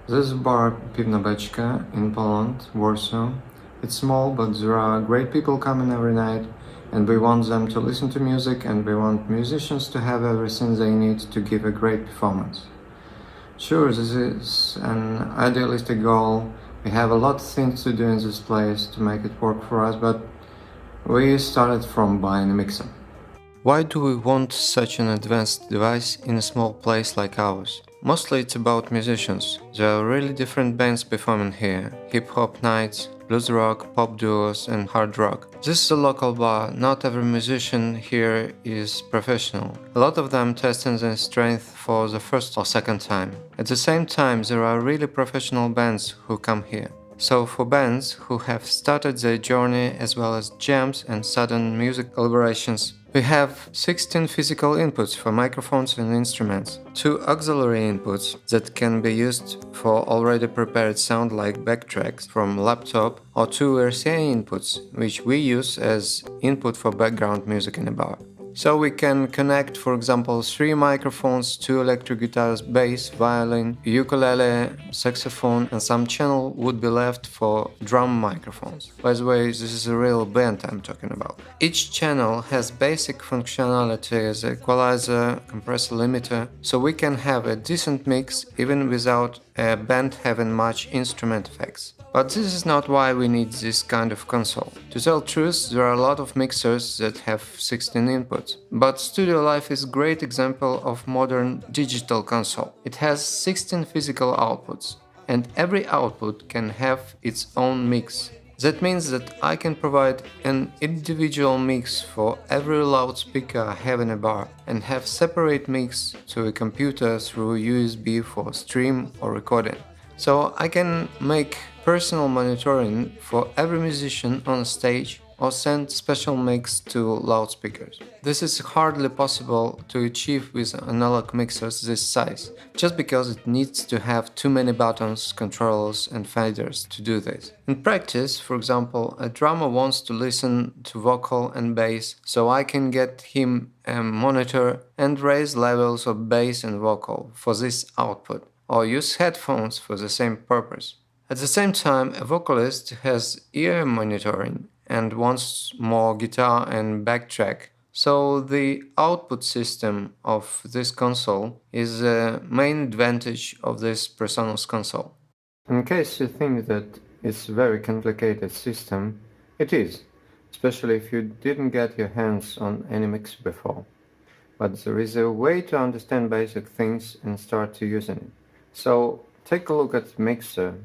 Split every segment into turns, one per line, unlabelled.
This is bar Piwna Beczka in Poland, Warsaw. It's small, but there are great people coming every night, and we want them to listen to music, and we want musicians to have everything they need to give a great performance. Sure, this is an idealistic goal. We have a lot of things to do in this place to make it work for us, but we started from buying a mixer. Why do we want such an advanced device in a small place like ours? Mostly it's about musicians. There are really different bands performing here. Hip-hop nights, blues rock, pop duos and hard rock. This is a local bar, not every musician here is professional. A lot of them testing their strength for the first or second time. At the same time, there are really professional bands who come here. So for bands who have started their journey as well as jams and sudden music collaborations, we have 16 physical inputs for microphones and instruments, 2 auxiliary inputs that can be used for already prepared sound like backtracks from laptop, or 2 RCA inputs, which we use as input for background music in a bar. So we can connect, for example, 3 microphones, 2 electric guitars, bass, violin, ukulele, saxophone, and some channel would be left for drum microphones. By the way, this is a real band I'm talking about. Each channel has basic functionality as equalizer, compressor limiter, so we can have a decent mix even without a band having much instrument effects. But this is not why we need this kind of console. To tell truth, there are a lot of mixers that have 16 inputs. But Studiolive is a great example of modern digital console. It has 16 physical outputs, and every output can have its own mix. That means that I can provide an individual mix for every loudspeaker I have in a bar, and have separate mix to a computer through USB for stream or recording. So I can make personal monitoring for every musician on stage or send special mix to loudspeakers. This is hardly possible to achieve with analog mixers this size, just because it needs to have too many buttons, controllers and faders to do this. In practice, for example, a drummer wants to listen to vocal and bass, so I can get him a monitor and raise levels of bass and vocal for this output, or use headphones for the same purpose. At the same time, a vocalist has ear monitoring and wants more guitar and backtrack, so the output system of this console is the main advantage of this Presonus console. In case you think that it's a very complicated system, it is, especially if you didn't get your hands on any mix before. But there is a way to understand basic things and start to using it. So take a look at the mixer.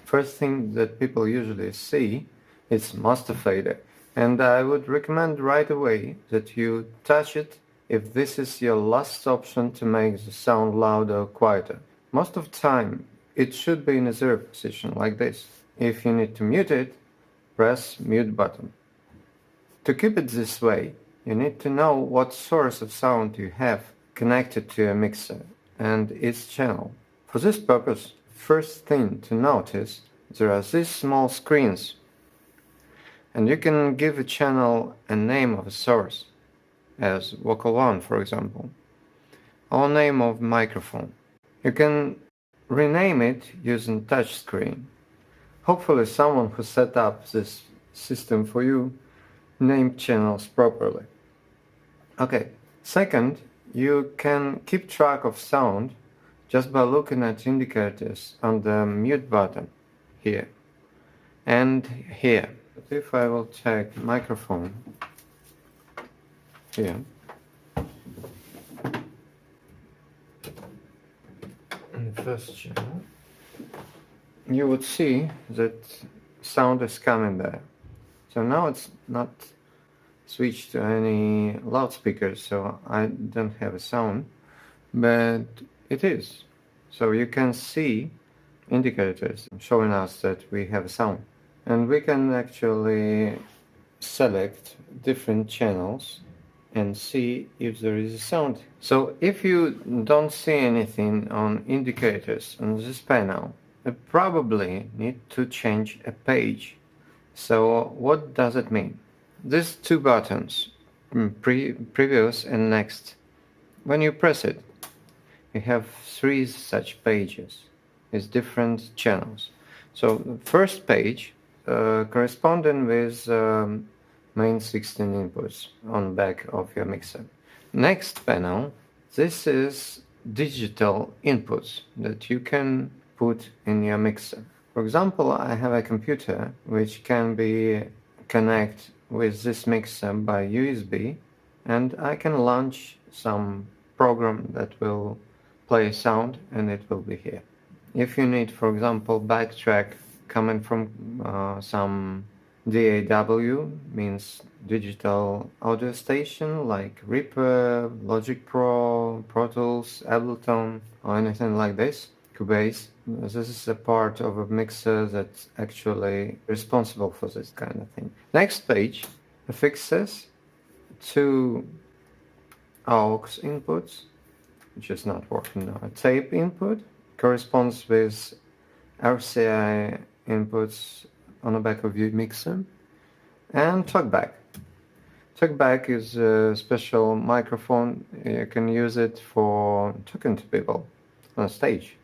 First thing that people usually see is master fader, and I would recommend right away that you touch it if this is your last option to make the sound louder or quieter. Most of the time it should be in a 0 position like this. If you need to mute it, press mute button. To keep it this way, you need to know what source of sound you have connected to a mixer and its channel. For this purpose, first thing to notice, there are these small screens, and you can give a channel a name of a source, as vocal 1 for example, or name of microphone. You can rename it using touchscreen. Hopefully someone who set up this system for you named channels properly. Okay, second, you can keep track of sound just by looking at indicators on the mute button here and here. But if I will check microphone here, in the first channel, you would see that sound is coming there. So now it's not switched to any loudspeakers, so I don't have a sound, but it is. So you can see indicators showing us that we have a sound. And we can actually select different channels and see if there is a sound. So if you don't see anything on indicators on this panel, you probably need to change a page. So what does it mean? These 2 buttons, previous and next, when you press it, you have 3 such pages. is different channels. So the first page corresponding with main 16 inputs on back of your mixer. Next panel, this is digital inputs that you can put in your mixer. For example, I have a computer which can be connected with this mixer by USB, and I can launch some program that will play sound, and it will be here. If you need, for example, backtrack coming from some DAW, means digital audio station like Reaper, Logic Pro, Pro Tools, Ableton, or anything like this, Cubase. This is a part of a mixer that's actually responsible for this kind of thing. Next page affixes two aux inputs, which is not working now. A tape input corresponds with RCA inputs on the back of your mixer, and talkback. Talkback is a special microphone. You can use it for talking to people on stage.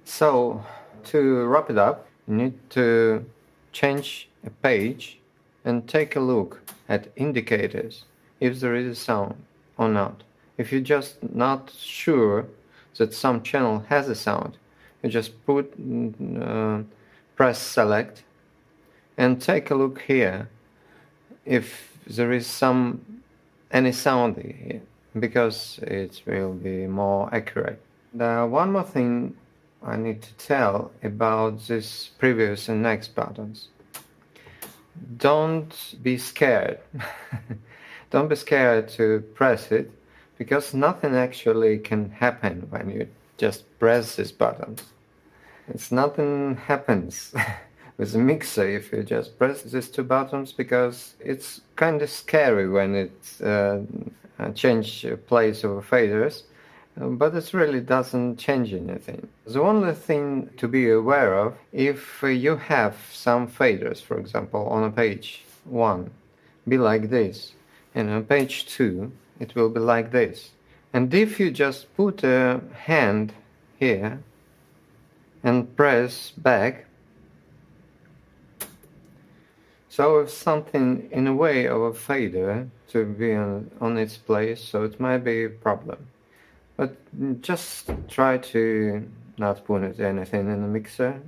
So, to wrap it up, you need to change a page and take a look at indicators if there is a sound or not. If you're just not sure that some channel has a sound, you just press select and take a look here if there is any sound here, because it will be more accurate. One more thing I need to tell about this previous and next buttons. Don't be scared. Don't be scared to press it, because nothing actually can happen when you just press these buttons. Nothing happens with the mixer if you just press these two buttons, because it's kind of scary when it change place of faders, but it really doesn't change anything. The only thing to be aware of, if you have some faders, for example, on a page 1, be like this, and on page 2, it will be like this. And if you just put a hand here and press back, so if something in a way of a fader to be on its place, so it might be a problem. But just try to not put anything in the mixer.